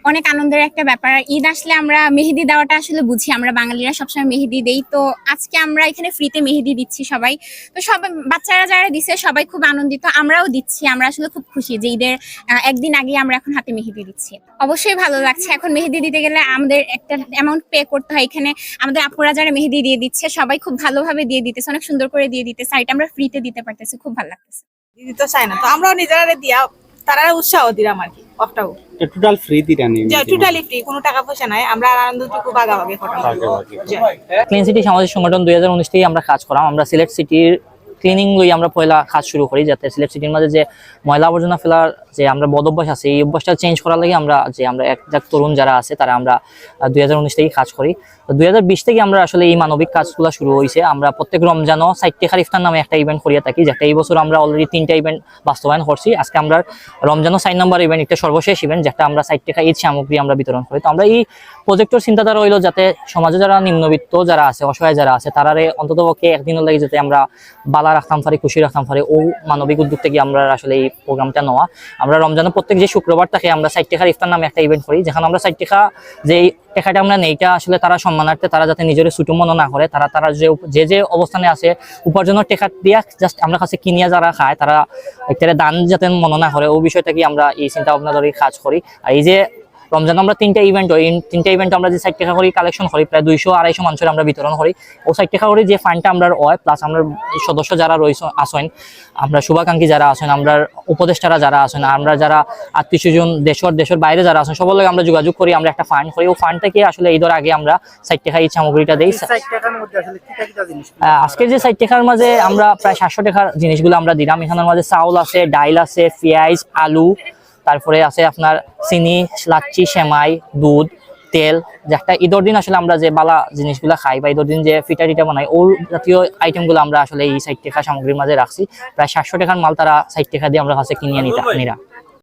অনেক আনন্দের একটা ব্যাপার। ঈদ আসলে আমরা মেহেদি দেওয়াটা আসলে বুঝি, আমরা বাঙালিরা সবসময় মেহেদি দেই। তো আজকে আমরা এখানে ফ্রিতে মেহেদি দিচ্ছি সবাই। তো সবাই বাচ্চারা যারা দিচ্ছে সবাই খুব আনন্দিত, আমরাও দিচ্ছি। আমরা আসলে খুব খুশি যে ঈদের একদিন আগে আমরা এখন হাতে মেহেদি দিচ্ছি। অবশ্যই ভালো লাগছে। এখন মেহেদি দিতে গেলে আমাদের একটা অ্যামাউন্ট পে করতে হয়। এখানে আমাদের আপুরা যারা মেহেদি দিয়ে দিচ্ছে সবাই খুব ভালোভাবে দিয়ে দিতেছে, অনেক সুন্দর করে দিয়ে দিতেছে। এটা আমরা ফ্রিতে দিতে পারতেছি, খুব ভালো লাগতেছে। দিদি তো চাই না, তো আমরাও নিজেরা দিয়া তারা উৎসাহ দিলাম আর কি। অফটাও টোটাল ফ্রি দিরা নেই, টোটালি ফ্রি, কোনো টাকা পয়সা নাই। আমরা আনন্দটুকু ভাগাভাগি করলাম। ক্লিন সিটি সামাজিক সংগঠন 2019 থেকে আমরা কাজ করাম। আমরা সিলেট সিটির ক্লিনিং লই আমরা পয়লা কাজ শুরু করি, যাতে সিলেট সিটির মাঝে যে ময়লা আবর্জনা ফেলার যে আমরা বদ অভ্যাস আছে এই অভ্যাসটা চেঞ্জ করার লাগে আমরা এক তরুণ যারা আছে তারা আমরা 2019 থেকে কাজ করি। তো 2020 থেকে আমরা আসলে এই মানবিক কাজগুলো শুরু হয়েছে। আমরা প্রত্যেক রমজানও সাইট্টেখার ইফতার নামে একটা ইভেন্ট করিয়া থাকি, যেটা এই বছর আমরা অলরেডি 3টা ইভেন্ট বাস্তবায়ন করছি। আজকে আমরা রমজানও 4 নম্বর ইভেন্ট, একটা সর্বশেষ ইভেন্ট, যেটা আমরা সাইট্টেখা ঈদ সামগ্রী আমরা বিতরণ করি। তো আমরা এই প্রজেক্টর চিন্তাধারা হইলো যাতে সমাজে যারা নিম্নবিত্ত যারা আছে, অসহায় যারা আছে, তারারে অন্তত পক্ষে একদিনের লাগে যাতে আমরা বালা রাখতাম পারি, খুশি রাখতাম পারি, ও মানবিক উদ্যোগ থেকে আমরা আসলে এই প্রোগ্রামটা নেওয়া। আমরা রমজানের প্রত্যেক যে শুক্রবার থাকে আমরা সাইট্টেখার ইফতার নামে একটা ইভেন্ট করি, যেখানে আমরা সাইট্টেখা যে টেকাটা আমরা নেই, এটা আসলে তারা সম্মানার্থে, তারা যাতে নিজের ছুটো মনে না করে, তারা যে অবস্থানে আছে উপার্জনের টেকা দিয়া জাস্ট আমরা কাছে কিনিয়া যারা খায় তারা একটা দান যাতে মনে না করে, ও বিষয়টাকে আমরা এই চিন্তা ভাবনা ধরে কাজ করি। আর এই যে রমজান আমরা 3টা ইভেন্ট হয়, 3টা ইভেন্ট আমরা যে 60 টাকা করে কালেকশন করি, প্রায় 200-250 মানুষের আমরা বিতরণ করি। ও 60 টাকা করে যে ফান্ডটা আমরা হয়, প্লাস আমরা সদস্য যারা রয়েছে আসেন, আমরা শুভাকাঙ্ক্ষী যারা আছেন, আমরা উপদেষ্টারা যারা আছেন, আমরা যারা আত্মীয়স্বজন দেশের বাইরে যারা আছেন, সবার লগে আমরা যোগাযোগ করি, আমরা একটা ফান্ড করি। ও ফান্ড থেকে আসলে ঈদের আগে আমরা 60 টাকা এই সামগ্রীটা দিই। আজকে যে 60 টাকার মাঝে আমরা প্রায় 700 টাকার জিনিসগুলো আমরা দিলাম। এখানের মাঝে চাউল আছে, ডাইল আছে, পেঁয়াজ, আলু, তারপরে আছে আপনার চিনি, লাচ্ছি, সেমাই, দুধ, তেল, যেটা ঈদের দিন আসলে আমরা যে বালা জিনিসগুলো খাই বা ঈদের দিন যে পিঠা টিটা বানাই, ওর জাতীয় আইটেমগুলো আমরা আসলে এই 60 টাকা সামগ্রীর মাঝে রাখছি। প্রায় 700 টাকার মাল তারা 60 টাকা দিয়ে আমরা কাছে কিনিয়ে নিরা।